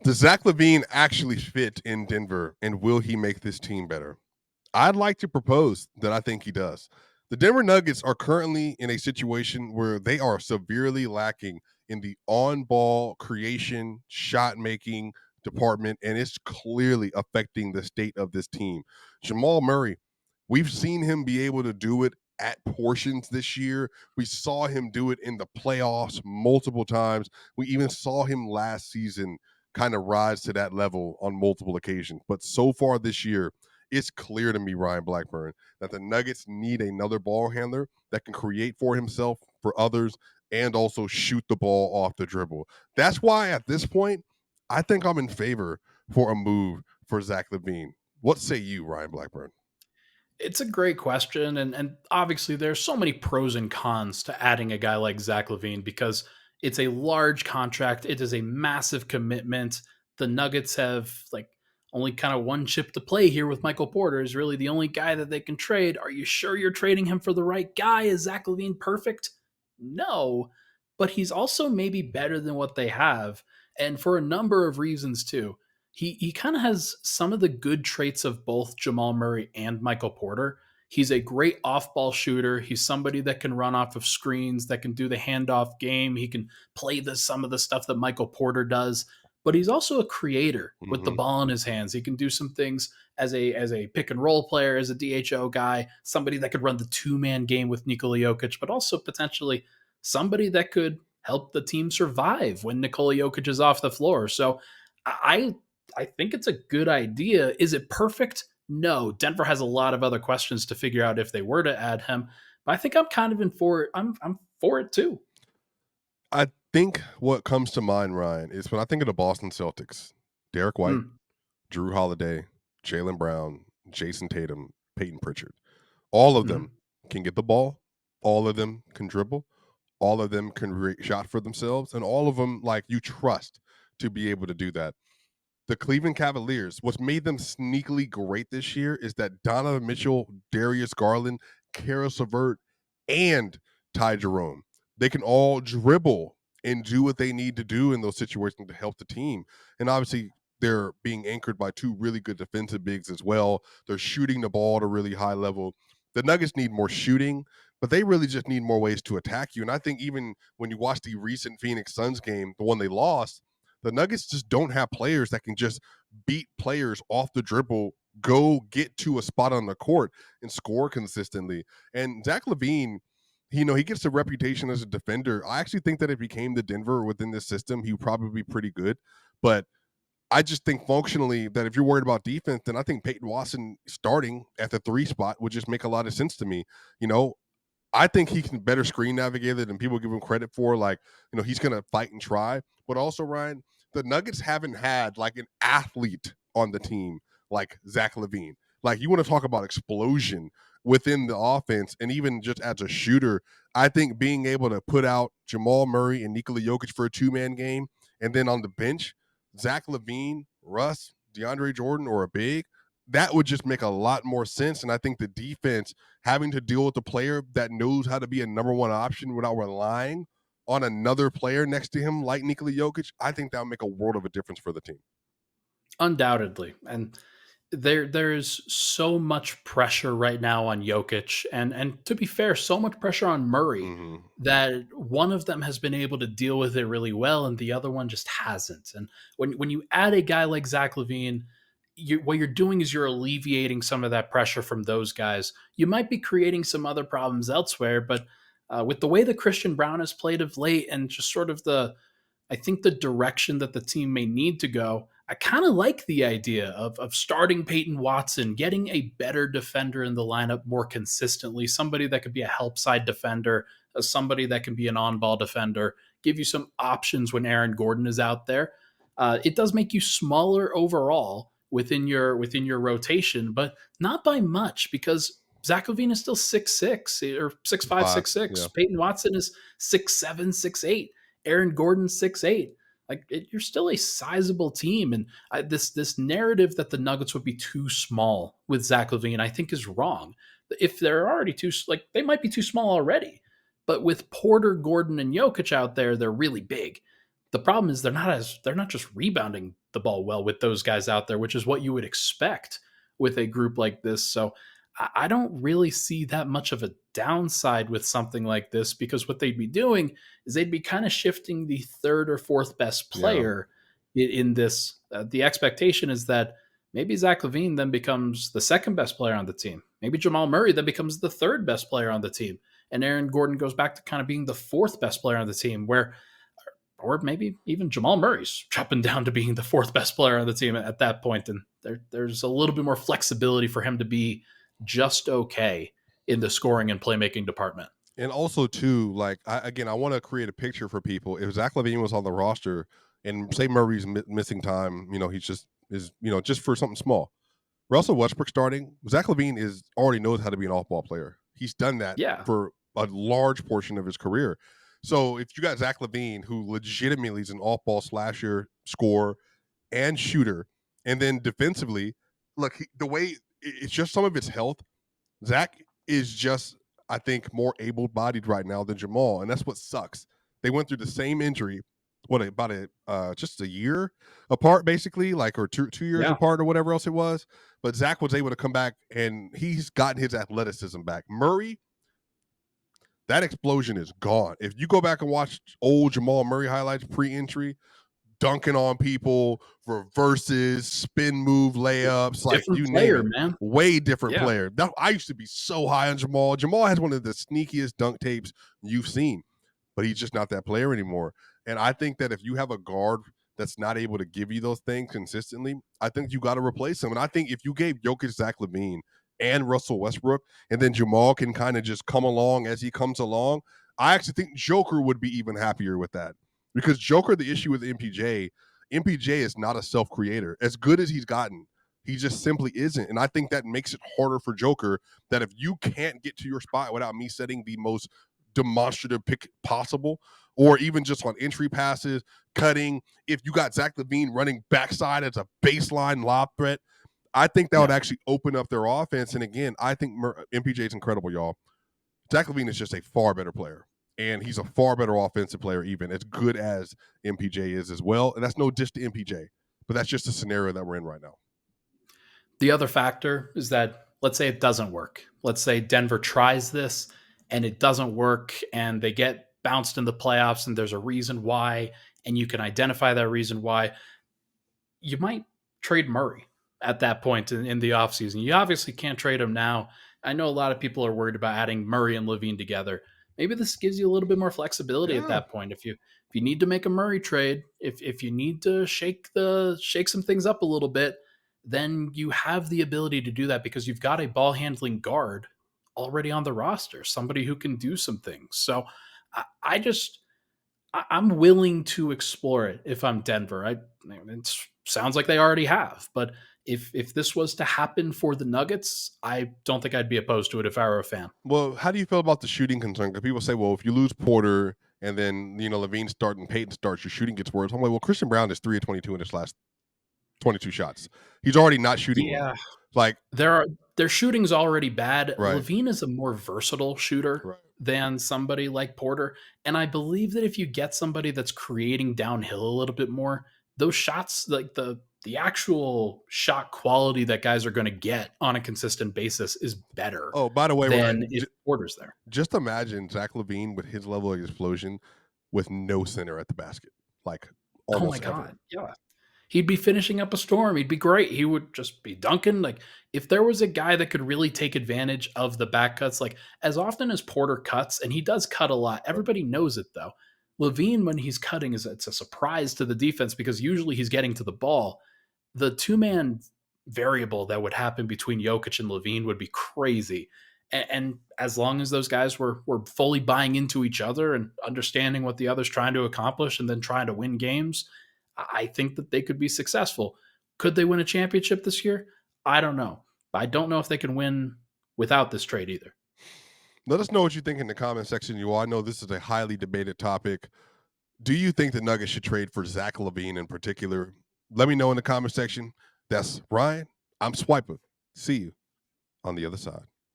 Does Zach LaVine actually fit in Denver, and will he make this team better? I'd like to propose that I think he does. The Denver Nuggets are currently in a situation where they are severely lacking in the on ball creation, shot making department, and it's clearly affecting the state of this team. Jamal Murray, we've seen him be able to do it at portions this year. We saw him do it in the playoffs multiple times. We even saw him last season kind of rise to that level on multiple occasions. But so far this year, it's clear to me, Ryan Blackburn, that the Nuggets need another ball handler that can create for himself, for others, and also shoot the ball off the dribble. That's why at this point, I think I'm in favor for a move for Zach LaVine. What say you, Ryan Blackburn? It's a great question, and obviously there's so many pros and cons to adding a guy like Zach LaVine because it's a large contract. It is a massive commitment. The Nuggets have like only kind of one chip to play here with Michael Porter is really the only guy that they can trade. Are you sure you're trading him for the right guy? Is Zach LaVine perfect? No, but he's also maybe better than what they have, and for a number of reasons too. He kind of has some of the good traits of both Jamal Murray and Michael Porter. He's a great off-ball shooter. He's somebody that can run off of screens, that can do the handoff game. He can play some of the stuff that Michael Porter does. But he's also a creator with the Mm-hmm. ball in his hands. He can do some things as a pick and roll player, as a DHO guy, somebody that could run the two-man game with Nikola Jokic, but also potentially somebody that could help the team survive when Nikola Jokic is off the floor. So I I think it's a good idea. Is it perfect? No. Denver has a lot of other questions to figure out if they were to add him. But I think I'm kind of in for it. I'm for it too. I think what comes to mind, Ryan, is when I think of the Boston Celtics, Derek White, Mm, Drew Holiday, Jalen Brown, Jason Tatum, Peyton Pritchard. All of them mhm. can get the ball. All of them can dribble. All of them can create shot for themselves, and all of them like you trust to be able to do that. The Cleveland Cavaliers, what's made them sneakily great this year is that Donovan Mitchell, Darius Garland, Karis LeVert, and Ty Jerome. They can all dribble and do what they need to do in those situations to help the team. And obviously, they're being anchored by two really good defensive bigs as well. They're shooting the ball at a really high level. The Nuggets need more shooting, but they really just need more ways to attack you. And I think even when you watch the recent Phoenix Suns game, the one they lost, the Nuggets just don't have players that can just beat players off the dribble, go get to a spot on the court and score consistently. And Zach LaVine, he gets a reputation as a defender. I actually think that if he came to Denver within this system, he would probably be pretty good. But I just think functionally that if you're worried about defense, then I think Peyton Watson starting at the 3 spot would just make a lot of sense to me. You know, I think he can better screen navigate it than people give him credit for. Like, he's going to fight and try. But also, Ryan, the Nuggets haven't had like an athlete on the team like Zach LaVine. Like, you want to talk about explosion within the offense and even just as a shooter. I think being able to put out Jamal Murray and Nikola Jokic for a 2-man game, and then on the bench, Zach LaVine, Russ, DeAndre Jordan, or a big, that would just make a lot more sense. And I think the defense having to deal with a player that knows how to be a number one option without relying on another player next to him like Nikola Jokic, I think that would make a world of a difference for the team. Undoubtedly. And there's so much pressure right now on Jokic, and to be fair, so much pressure on Murray Mm-hmm. that one of them has been able to deal with it really well and the other one just hasn't. And when you add a guy like Zach LaVine, what you're doing is you're alleviating some of that pressure from those guys. You might be creating some other problems elsewhere, but with the way that Christian Brown has played of late and just sort of I think the direction that the team may need to go, I kind of like the idea of starting Peyton Watson, getting a better defender in the lineup more consistently, somebody that could be a help side defender, somebody that can be an on ball defender, give you some options when Aaron Gordon is out there. It does make you smaller overall within your rotation, but not by much because Zach LaVine is still 6'6" or 6'5", Five, 6'6". yeah. Peyton Watson is 6'7", 6'8". Aaron Gordon 6'8". You're still a sizable team, and this narrative that the Nuggets would be too small with Zach LaVine, I think, is wrong. If they're already they might be too small already, but with Porter, Gordon, and Jokic out there, they're really big. The problem is they're not just rebounding the ball well with those guys out there, which is what you would expect with a group like this. So I don't really see that much of a downside with something like this because what they'd be doing is they'd be kind of shifting the third or fourth best Yeah. player in this. The expectation is that maybe Zach LaVine then becomes the second best player on the team. Maybe Jamal Murray then becomes the third best player on the team. And Aaron Gordon goes back to kind of being the fourth best player on the team, where or maybe even Jamal Murray's dropping down to being the fourth best player on the team at that point, and there's a little bit more flexibility for him to be just okay in the scoring and playmaking department. And also too, like I want to create a picture for people. If Zach LaVine was on the roster and say Murray's missing time, he's just is just for something small. Russell Westbrook starting. Zach LaVine is already knows how to be an off-ball player. He's done that Yeah, for a large portion of his career. So if you got Zach LaVine, who legitimately is an off-ball slasher, scorer, and shooter, and then defensively, look, the way it's just some of his health. Zach is just, I think, more able-bodied right now than Jamal, and that's what sucks. They went through the same injury, what about just a year apart, basically, like or two years yeah, apart or whatever else it was. But Zach was able to come back, and he's gotten his athleticism back. Murray, that explosion is gone. If you go back and watch old Jamal Murray highlights pre-injury, dunking on people, reverses, spin move layups, like different you name player, it. man. Way different Yeah, player. I used to be so high on Jamal. Jamal has one of the sneakiest dunk tapes you've seen, but he's just not that player anymore. And I think that if you have a guard that's not able to give you those things consistently, I think you got to replace him. And I think if you gave Jokic, Zach LaVine, and Russell Westbrook, and then Jamal can kind of just come along as he comes along, I actually think Joker would be even happier with that. Because Joker, the issue with MPJ is not a self creator. As good as he's gotten, he just simply isn't. And I think that makes it harder for Joker that if you can't get to your spot without me setting the most demonstrative pick possible, or even just on entry passes, cutting, if you got Zach LaVine running backside as a baseline lob threat, I think that would yeah. actually open up their offense. And again, I think MPJ is incredible, y'all. Zach LaVine is just a far better player. And he's a far better offensive player, even as good as MPJ is as well. And that's no diss to MPJ, but that's just the scenario that we're in right now. The other factor is that let's say it doesn't work. Let's say Denver tries this and it doesn't work and they get bounced in the playoffs and there's a reason why and you can identify that reason why. You might trade Murray at that point in the offseason. You obviously can't trade him now. I know a lot of people are worried about adding Murray and LaVine together. Maybe this gives you a little bit more flexibility at Yeah. that point. If you need to make a Murray trade, if you need to shake some things up a little bit, then you have the ability to do that because you've got a ball handling guard already on the roster, somebody who can do some things. So I just I'm willing to explore it if I'm Denver. It sounds like they already have, but if this was to happen for the Nuggets, I don't think I'd be opposed to it if I were a fan. Well, how do you feel about the shooting concern? Because people say, well, if you lose Porter and then, Levine starts and Peyton starts, your shooting gets worse. I'm like, well, Christian Brown is 3 of 22 in his last 22 shots. He's already not shooting well. Yeah, Like, their shooting's already bad. right, Levine is a more versatile shooter right. than somebody like Porter, and I believe that if you get somebody that's creating downhill a little bit more, those shots, like the actual shot quality that guys are going to get on a consistent basis, is better Oh, by the way, than Ryan, if Porter's there. just imagine Zach LaVine with his level of explosion with no center at the basket, like Oh my almost ever. god, yeah. He'd be finishing up a storm. He'd be great. He would just be dunking. Like if there was a guy that could really take advantage of the back cuts, like as often as Porter cuts, and he does cut a lot. Everybody knows it though. Levine, when he's cutting, it's a surprise to the defense because usually he's getting to the ball. The two-man variable that would happen between Jokic and Levine would be crazy. And as long as those guys were fully buying into each other and understanding what the other's trying to accomplish and then trying to win games, I think that they could be successful. Could they win a championship this year? I don't know. I don't know if they can win without this trade either. Let us know what you think in the comment section. I know this is a highly debated topic. Do you think the Nuggets should trade for Zach LaVine in particular? Let me know in the comment section. That's Ryan. I'm Swipa. See you on the other side.